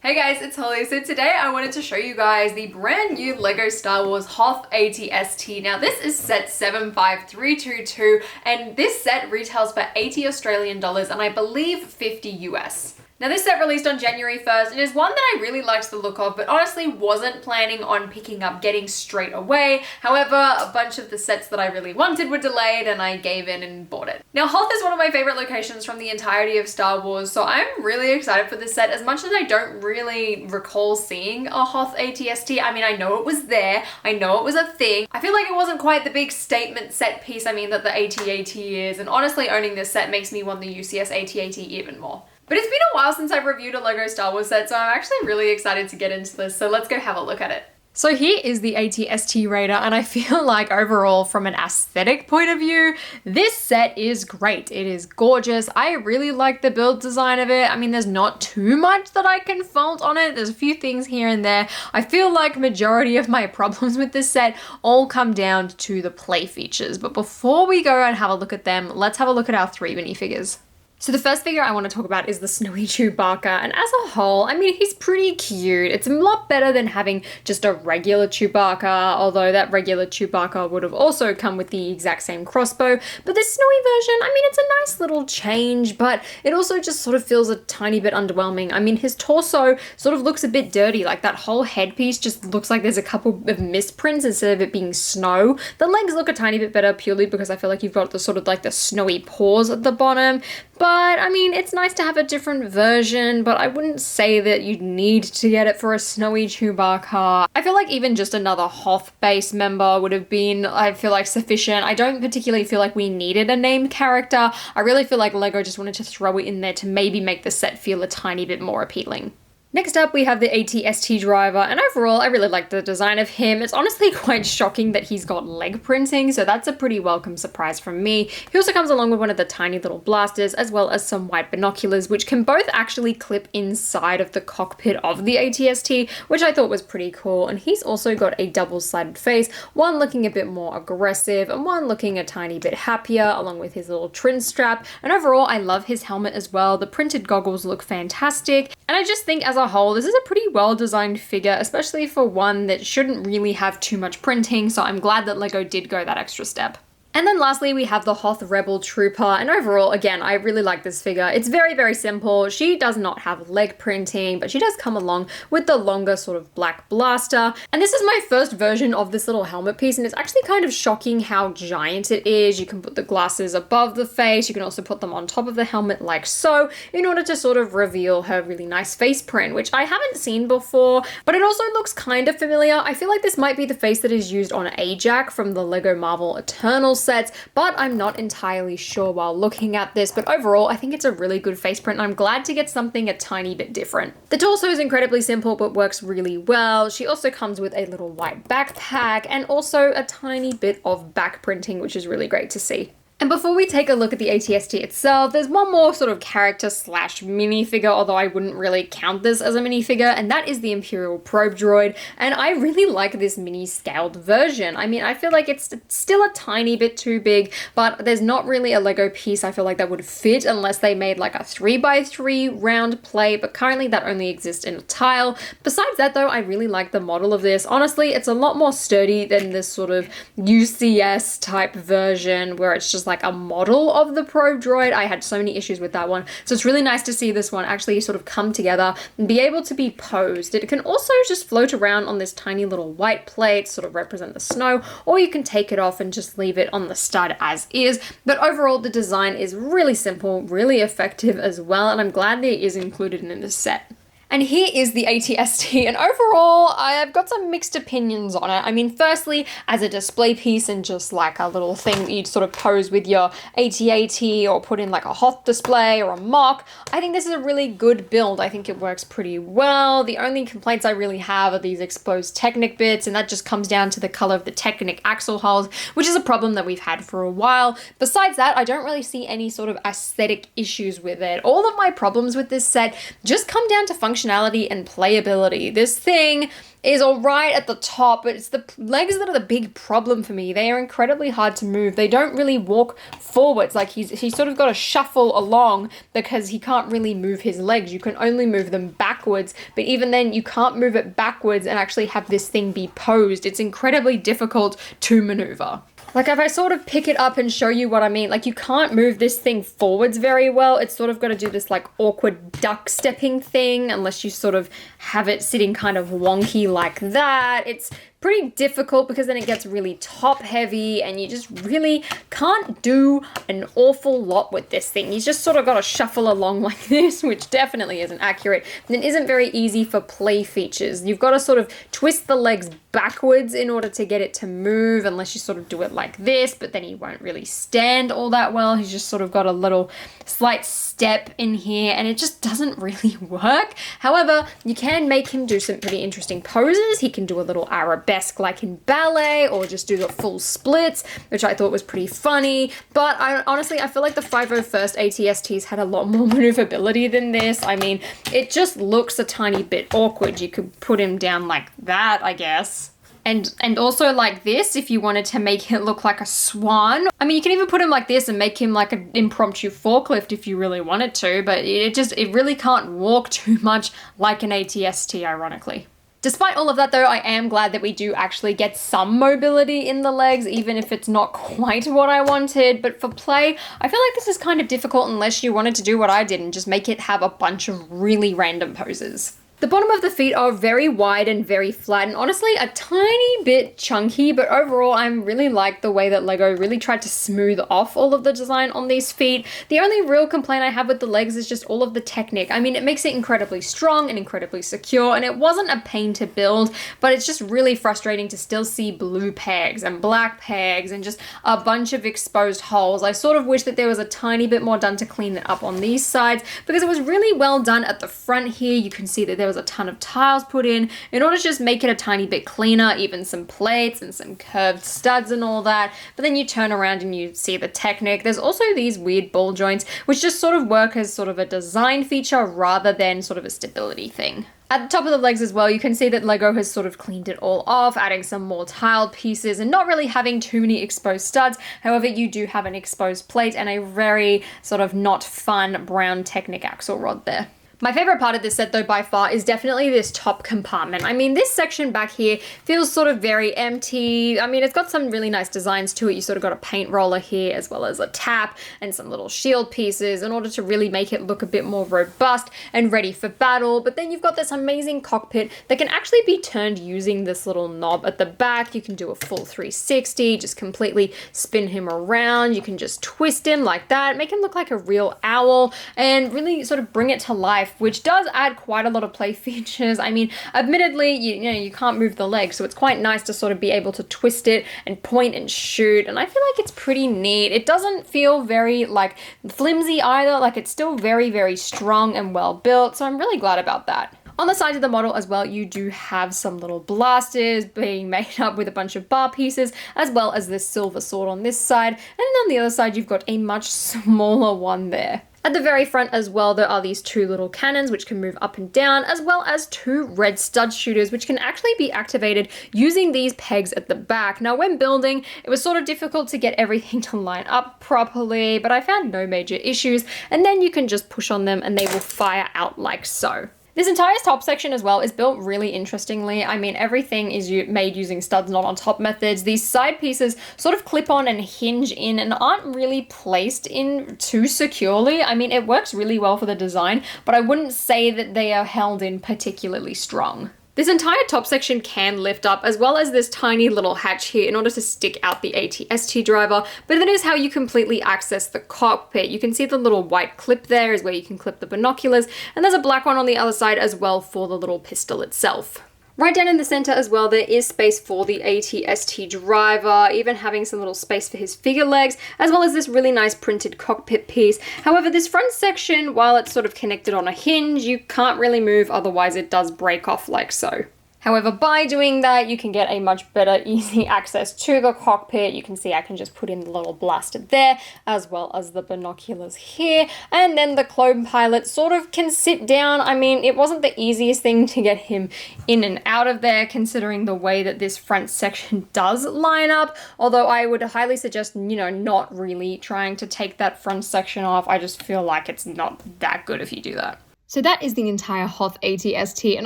Hey guys, it's Holly. So today I wanted to show you guys the brand new LEGO Star Wars Hoth AT-ST. Now this is set 75322 and this set retails for 80 Australian dollars and I believe 50 US. Now this set released on January 1st and is one that I really liked the look of, but honestly wasn't planning on picking up getting straight away. However, a bunch of the sets that I really wanted were delayed and I gave in and bought it. Now Hoth is one of my favorite locations from the entirety of Star Wars, so I'm really excited for this set as much as I don't really recall seeing a Hoth AT-ST. I mean, I know it was there, I know it was a thing. I feel like it wasn't quite the big statement set piece, I mean, that the AT-AT is, and honestly owning this set makes me want the UCS AT-AT even more. But it's been a while since I've reviewed a LEGO Star Wars set, so I'm actually really excited to get into this, so let's go have a look at it. So here is the AT-ST Raider, and I feel like overall from an aesthetic point of view, this set is great. It is gorgeous. I really like the build design of it. I mean, there's not too much that I can fault on it. There's a few things here and there. I feel like majority of my problems with this set all come down to the play features. But before we go and have a look at them, let's have a look at our 3 minifigures. So the first figure I want to talk about is the snowy Chewbacca, and as a whole, I mean, he's pretty cute. It's a lot better than having just a regular Chewbacca, although that regular Chewbacca would have also come with the exact same crossbow. But this snowy version, I mean, it's a nice little change, but it also just sort of feels a tiny bit underwhelming. I mean, his torso sort of looks a bit dirty, like that whole headpiece just looks like there's a couple of misprints instead of it being snow. The legs look a tiny bit better purely because I feel like you've got the sort of like the snowy paws at the bottom. But, I mean, it's nice to have a different version, but I wouldn't say that you'd need to get it for a snowy Chewbacca. I feel like even just another Hoth base member would have been, I feel like, sufficient. I don't particularly feel like we needed a named character. I really feel like LEGO just wanted to throw it in there to maybe make the set feel a tiny bit more appealing. Next up, we have the Atst Driver, and overall, I really like the design of him. It's honestly quite shocking that he's got leg printing, so that's a pretty welcome surprise from me. He also comes along with one of the tiny little blasters, as well as some white binoculars, which can both actually clip inside of the cockpit of the Atst, which I thought was pretty cool. And he's also got a double-sided face, one looking a bit more aggressive, and one looking a tiny bit happier, along with his little trin strap. And overall, I love his helmet as well. The printed goggles look fantastic, and I just think as a whole, this is a pretty well-designed figure, especially for one that shouldn't really have too much printing, so I'm glad that LEGO did go that extra step. And then lastly, we have the Hoth Rebel Trooper, and overall, again, I really like this figure. It's very, very simple. She does not have leg printing, but she does come along with the longer sort of black blaster. And this is my first version of this little helmet piece, and it's actually kind of shocking how giant it is. You can put the glasses above the face. You can also put them on top of the helmet like so, in order to sort of reveal her really nice face print, which I haven't seen before, but it also looks kind of familiar. I feel like this might be the face that is used on Ajax from the LEGO Marvel Eternals sets, but I'm not entirely sure while looking at this. But overall, I think it's a really good face print, and I'm glad to get something a tiny bit different. The torso is incredibly simple, but works really well. She also comes with a little white backpack and also a tiny bit of back printing, which is really great to see. And before we take a look at the Atst itself, there's one more sort of character slash minifigure, although I wouldn't really count this as a minifigure, and that is the Imperial probe droid. And I really like this mini scaled version. I mean, I feel like it's still a tiny bit too big, but there's not really a LEGO piece I feel like that would fit unless they made like a 3x3 round plate, but currently that only exists in a tile. Besides that though, I really like the model of this. Honestly, it's a lot more sturdy than this sort of UCS type version where it's just like a model of the probe droid. I had so many issues with that one. So it's really nice to see this one actually sort of come together and be able to be posed. It can also just float around on this tiny little white plate, sort of represent the snow, or you can take it off and just leave it on the stud as is. But overall, the design is really simple, really effective as well, and I'm glad that it is included in this set. And here is the Atst, and overall, I've got some mixed opinions on it. I mean, firstly, as a display piece and just like a little thing that you'd sort of pose with your AT-AT or put in like a Hoth display or a mock, I think this is a really good build. I think it works pretty well. The only complaints I really have are these exposed Technic bits, and that just comes down to the color of the Technic axle holes, which is a problem that we've had for a while. Besides that, I don't really see any sort of aesthetic issues with it. All of my problems with this set just come down to function functionality and playability. This thing is all right at the top, but it's the legs that are the big problem for me. They are incredibly hard to move. They don't really walk forwards. Like he's sort of got to shuffle along because he can't really move his legs. You can only move them backwards, but even then you can't move it backwards and actually have this thing be posed. It's incredibly difficult to maneuver. Like if I sort of pick it up and show you what I mean, like you can't move this thing forwards very well. It's sort of got to do this like awkward duck stepping thing unless you sort of have it sitting kind of wonky like that. It's pretty difficult because then it gets really top heavy and you just really can't do an awful lot with this thing. You just sort of got to shuffle along like this, which definitely isn't accurate and it isn't very easy for play features. You've got to sort of twist the legs backwards in order to get it to move, unless you sort of do it like this, but then he won't really stand all that well. He's just sort of got a little slight step in here and it just doesn't really work. However, you can make him do some pretty interesting poses. He can do a little arabesque like in ballet, or just do the full splits, which I thought was pretty funny. But honestly, I feel like the 501st AT-STs had a lot more maneuverability than this. I mean, it just looks a tiny bit awkward. You could put him down like that, I guess. And also like this if you wanted to make it look like a swan. I mean, you can even put him like this and make him like an impromptu forklift if you really wanted to, but it really can't walk too much like an AT-ST, ironically. Despite all of that though, I am glad that we do actually get some mobility in the legs, even if it's not quite what I wanted. But for play, I feel like this is kind of difficult unless you wanted to do what I did and just make it have a bunch of really random poses. The bottom of the feet are very wide and very flat and honestly a tiny bit chunky, but overall I really like the way that LEGO really tried to smooth off all of the design on these feet. The only real complaint I have with the legs is just all of the technique. I mean, it makes it incredibly strong and incredibly secure and it wasn't a pain to build, but it's just really frustrating to still see blue pegs and black pegs and just a bunch of exposed holes. I sort of wish that there was a tiny bit more done to clean it up on these sides because it was really well done at the front here. You can see that there was a ton of tiles put in order to just make it a tiny bit cleaner, even some plates and some curved studs and all that. But then you turn around and you see the Technic. There's also these weird ball joints which just sort of work as sort of a design feature rather than sort of a stability thing. At the top of the legs as well, you can see that LEGO has sort of cleaned it all off, adding some more tiled pieces and not really having too many exposed studs. However, you do have an exposed plate and a very sort of not fun brown Technic axle rod there. My favorite part of this set though by far is definitely this top compartment. I mean, this section back here feels sort of very empty. I mean, it's got some really nice designs to it. You sort of got a paint roller here as well as a tap and some little shield pieces in order to really make it look a bit more robust and ready for battle. But then you've got this amazing cockpit that can actually be turned using this little knob at the back. You can do a full 360, just completely spin him around. You can just twist him like that, make him look like a real owl and really sort of bring it to life, which does add quite a lot of play features. I mean, admittedly, you know, you can't move the leg, so it's quite nice to sort of be able to twist it and point and shoot, and I feel like it's pretty neat. It doesn't feel very, like, flimsy either. Like, it's still very, very strong and well built, so I'm really glad about that. On the side of the model as well, you do have some little blasters being made up with a bunch of bar pieces, as well as this silver sword on this side, and then on the other side, you've got a much smaller one there. At the very front as well, there are these two little cannons which can move up and down, as well as two red stud shooters which can actually be activated using these pegs at the back. Now, when building, it was sort of difficult to get everything to line up properly, but I found no major issues, and then you can just push on them and they will fire out like so. This entire top section as well is built really interestingly. I mean, everything is made using studs not on top methods. These side pieces sort of clip on and hinge in and aren't really placed in too securely. I mean, it works really well for the design, but I wouldn't say that they are held in particularly strong. This entire top section can lift up, as well as this tiny little hatch here in order to stick out the Atst Driver, but that is how you completely access the cockpit. You can see the little white clip there is where you can clip the binoculars, and there's a black one on the other side as well for the little pistol itself. Right down in the center as well, there is space for the Atst Driver, even having some little space for his figure legs, as well as this really nice printed cockpit piece. However, this front section, while it's sort of connected on a hinge, you can't really move, otherwise it does break off like so. However, by doing that, you can get a much better, easy access to the cockpit. You can see I can just put in the little blaster there, as well as the binoculars here. And then the clone pilot sort of can sit down. I mean, it wasn't the easiest thing to get him in and out of there, considering the way that this front section does line up. Although I would highly suggest, you know, not really trying to take that front section off. I just feel like it's not that good if you do that. So that is the entire Hoth AT-ST, and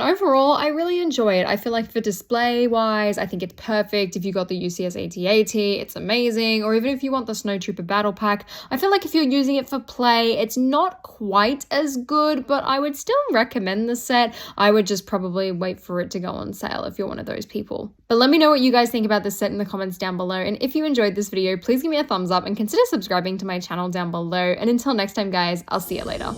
overall, I really enjoy it. I feel like for display-wise, I think it's perfect. If you got the UCS AT-AT, it's amazing. Or even if you want the Snowtrooper Battle Pack, I feel like if you're using it for play, it's not quite as good, but I would still recommend the set. I would just probably wait for it to go on sale if you're one of those people. But let me know what you guys think about this set in the comments down below, and if you enjoyed this video, please give me a thumbs up and consider subscribing to my channel down below. And until next time, guys, I'll see you later.